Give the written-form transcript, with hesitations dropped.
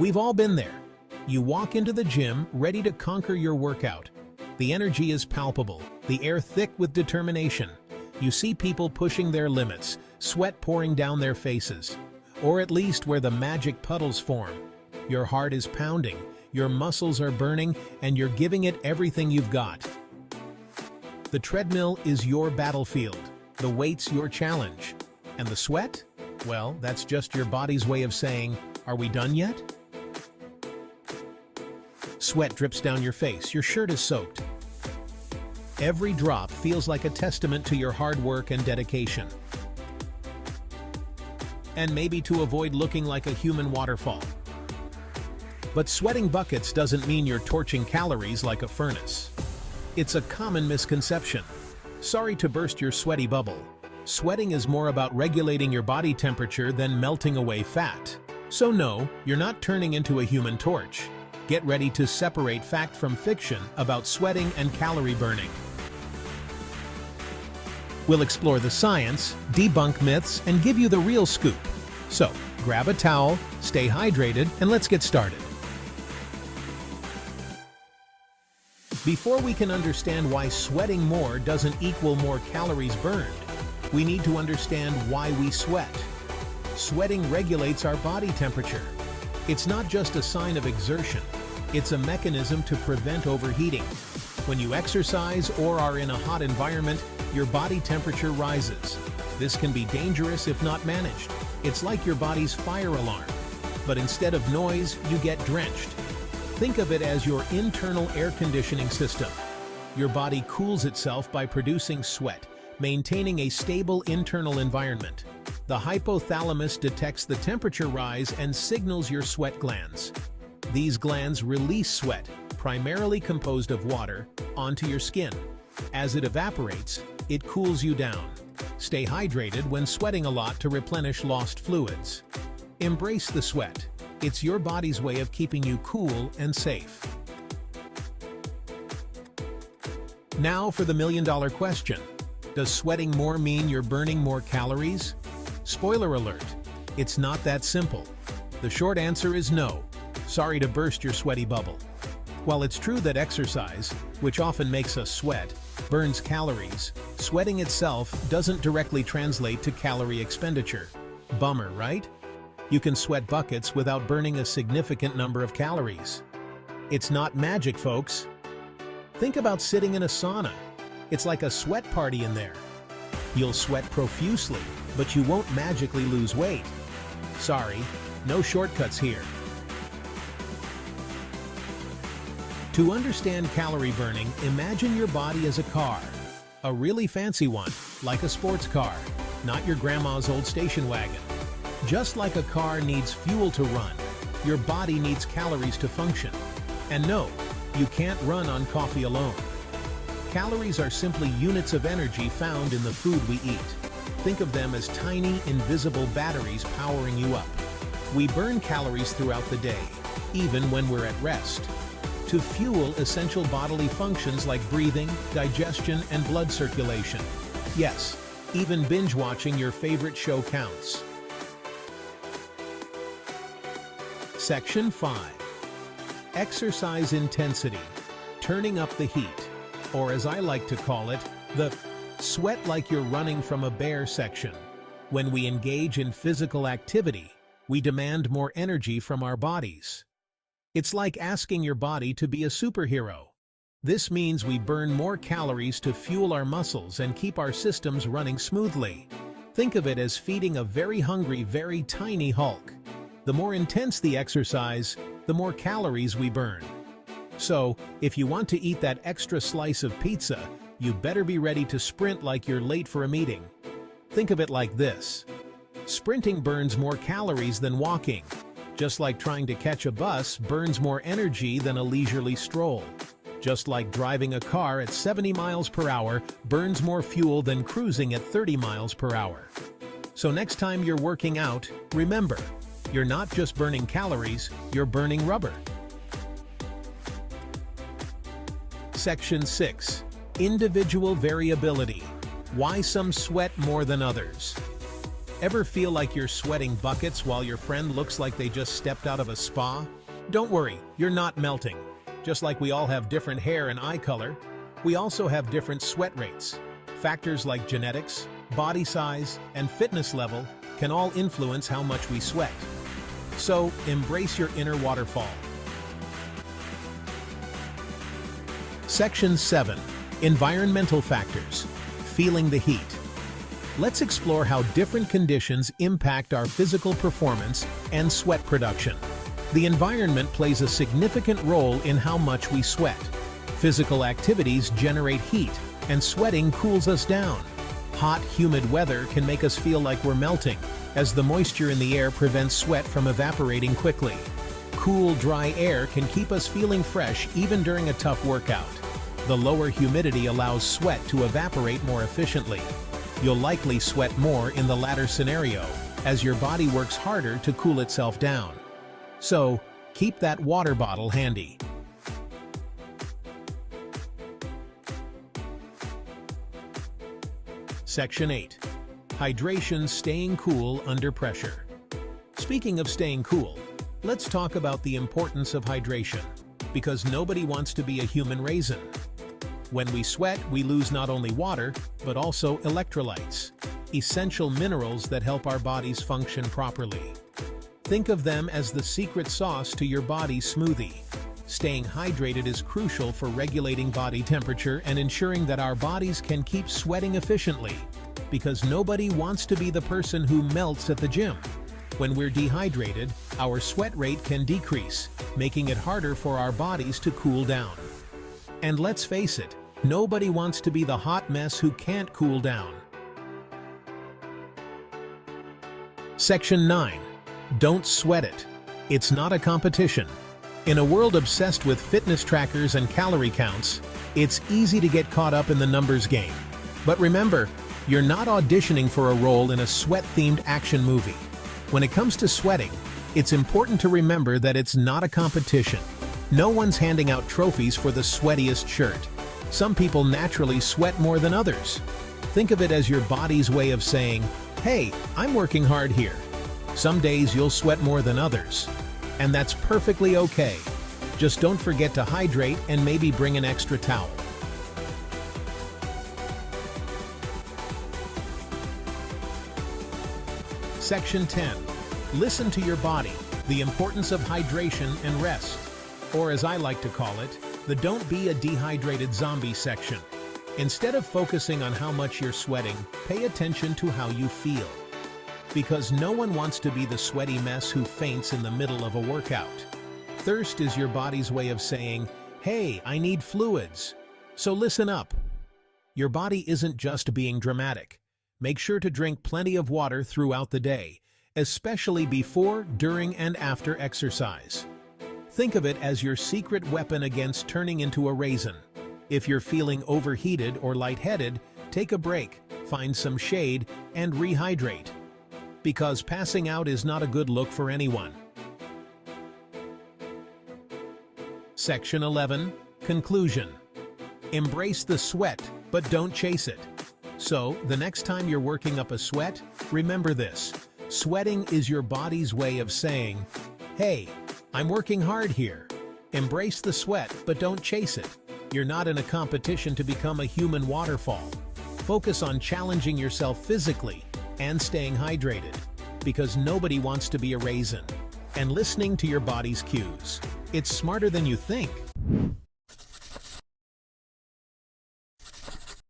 We've all been there. You walk into the gym ready to conquer your workout. The energy is palpable, the air thick with determination. You see people pushing their limits, sweat pouring down their faces, or at least where the magic puddles form. Your heart is pounding, your muscles are burning, and you're giving it everything you've got. The treadmill is your battlefield, the weights your challenge. And the sweat? Well, that's just your body's way of saying, are we done yet? Sweat drips down your face, your shirt is soaked. Every drop feels like a testament to your hard work and dedication. And maybe to avoid looking like a human waterfall. But sweating buckets doesn't mean you're torching calories like a furnace. It's a common misconception. Sorry to burst your sweaty bubble. Sweating is more about regulating your body temperature than melting away fat. So no, you're not turning into a human torch. Get ready to separate fact from fiction about sweating and calorie burning. We'll explore the science, debunk myths, and give you the real scoop. So, grab a towel, stay hydrated, and let's get started. Before we can understand why sweating more doesn't equal more calories burned, we need to understand why we sweat. Sweating regulates our body temperature. It's not just a sign of exertion, it's a mechanism to prevent overheating. When you exercise or are in a hot environment, your body temperature rises. This can be dangerous if not managed. It's like your body's fire alarm. But instead of noise, you get drenched. Think of it as your internal air conditioning system. Your body cools itself by producing sweat, maintaining a stable internal environment. The hypothalamus detects the temperature rise and signals your sweat glands. These glands release sweat, primarily composed of water, onto your skin. As it evaporates, it cools you down. Stay hydrated when sweating a lot to replenish lost fluids. Embrace the sweat. It's your body's way of keeping you cool and safe. Now for the million-dollar question. Does sweating more mean you're burning more calories? Spoiler alert, it's not that simple. The short answer is no. Sorry to burst your sweaty bubble. While it's true that exercise, which often makes us sweat, burns calories, sweating itself doesn't directly translate to calorie expenditure. Bummer, right? You can sweat buckets without burning a significant number of calories. It's not magic, folks. Think about sitting in a sauna. It's like a sweat party in there. You'll sweat profusely, but you won't magically lose weight. Sorry, no shortcuts here. To understand calorie burning, imagine your body as a car. A really fancy one, like a sports car, not your grandma's old station wagon. Just like a car needs fuel to run, your body needs calories to function. And no, you can't run on coffee alone. Calories are simply units of energy found in the food we eat. Think of them as tiny, invisible batteries powering you up. We burn calories throughout the day, even when we're at rest, to fuel essential bodily functions like breathing, digestion, and blood circulation. Yes, even binge watching your favorite show counts. Section 5. Exercise intensity, turning up the heat, or as I like to call it, the sweat like you're running from a bear section. When we engage in physical activity, we demand more energy from our bodies. It's like asking your body to be a superhero. This means we burn more calories to fuel our muscles and keep our systems running smoothly. Think of it as feeding a very hungry, very tiny Hulk. The more intense the exercise, the more calories we burn. So, if you want to eat that extra slice of pizza, you better be ready to sprint like you're late for a meeting. Think of it like this. Sprinting burns more calories than walking, just like trying to catch a bus burns more energy than a leisurely stroll. Just like driving a car at 70 miles per hour burns more fuel than cruising at 30 miles per hour. So next time you're working out, remember, you're not just burning calories, you're burning rubber. Section 6. Individual variability. Why some sweat more than others. Ever feel like you're sweating buckets while your friend looks like they just stepped out of a spa? Don't worry, you're not melting. Just like we all have different hair and eye color, we also have different sweat rates. Factors like genetics, body size, and fitness level can all influence how much we sweat. So, embrace your inner waterfall. Section 7. Environmental factors. Feeling the heat. Let's explore how different conditions impact our physical performance and sweat production. The environment plays a significant role in how much we sweat. Physical activities generate heat, and sweating cools us down. Hot, humid weather can make us feel like we're melting, as the moisture in the air prevents sweat from evaporating quickly. Cool, dry air can keep us feeling fresh even during a tough workout. The lower humidity allows sweat to evaporate more efficiently. You'll likely sweat more in the latter scenario, as your body works harder to cool itself down. So, keep that water bottle handy. Section 8. Hydration, staying cool under pressure. Speaking of staying cool, let's talk about the importance of hydration, because nobody wants to be a human raisin. When we sweat, we lose not only water, but also electrolytes, essential minerals that help our bodies function properly. Think of them as the secret sauce to your body's smoothie. Staying hydrated is crucial for regulating body temperature and ensuring that our bodies can keep sweating efficiently, because nobody wants to be the person who melts at the gym. When we're dehydrated, our sweat rate can decrease, making it harder for our bodies to cool down. And let's face it, nobody wants to be the hot mess who can't cool down. Section 9. Don't sweat it. It's not a competition. In a world obsessed with fitness trackers and calorie counts, it's easy to get caught up in the numbers game. But remember, you're not auditioning for a role in a sweat-themed action movie. When it comes to sweating, it's important to remember that it's not a competition. No one's handing out trophies for the sweatiest shirt. Some people naturally sweat more than others. Think of it as your body's way of saying, "Hey, I'm working hard here." Some days you'll sweat more than others, and that's perfectly okay. Just don't forget to hydrate and maybe bring an extra towel. Section 10. Listen to your body. The importance of hydration and rest. Or as I like to call it, the don't be a dehydrated zombie section. Instead of focusing on how much you're sweating, pay attention to how you feel. Because no one wants to be the sweaty mess who faints in the middle of a workout. Thirst is your body's way of saying, "Hey, I need fluids." So listen up. Your body isn't just being dramatic. Make sure to drink plenty of water throughout the day, especially before, during, and after exercise. Think of it as your secret weapon against turning into a raisin. If you're feeling overheated or lightheaded, take a break, find some shade, and rehydrate. Because passing out is not a good look for anyone. Section 11. Conclusion. Embrace the sweat, but don't chase it. So, the next time you're working up a sweat, remember this. Sweating is your body's way of saying, "Hey, I'm working hard here." Embrace the sweat, but don't chase it. You're not in a competition to become a human waterfall. Focus on challenging yourself physically and staying hydrated, because nobody wants to be a raisin. And listening to your body's cues. It's smarter than you think.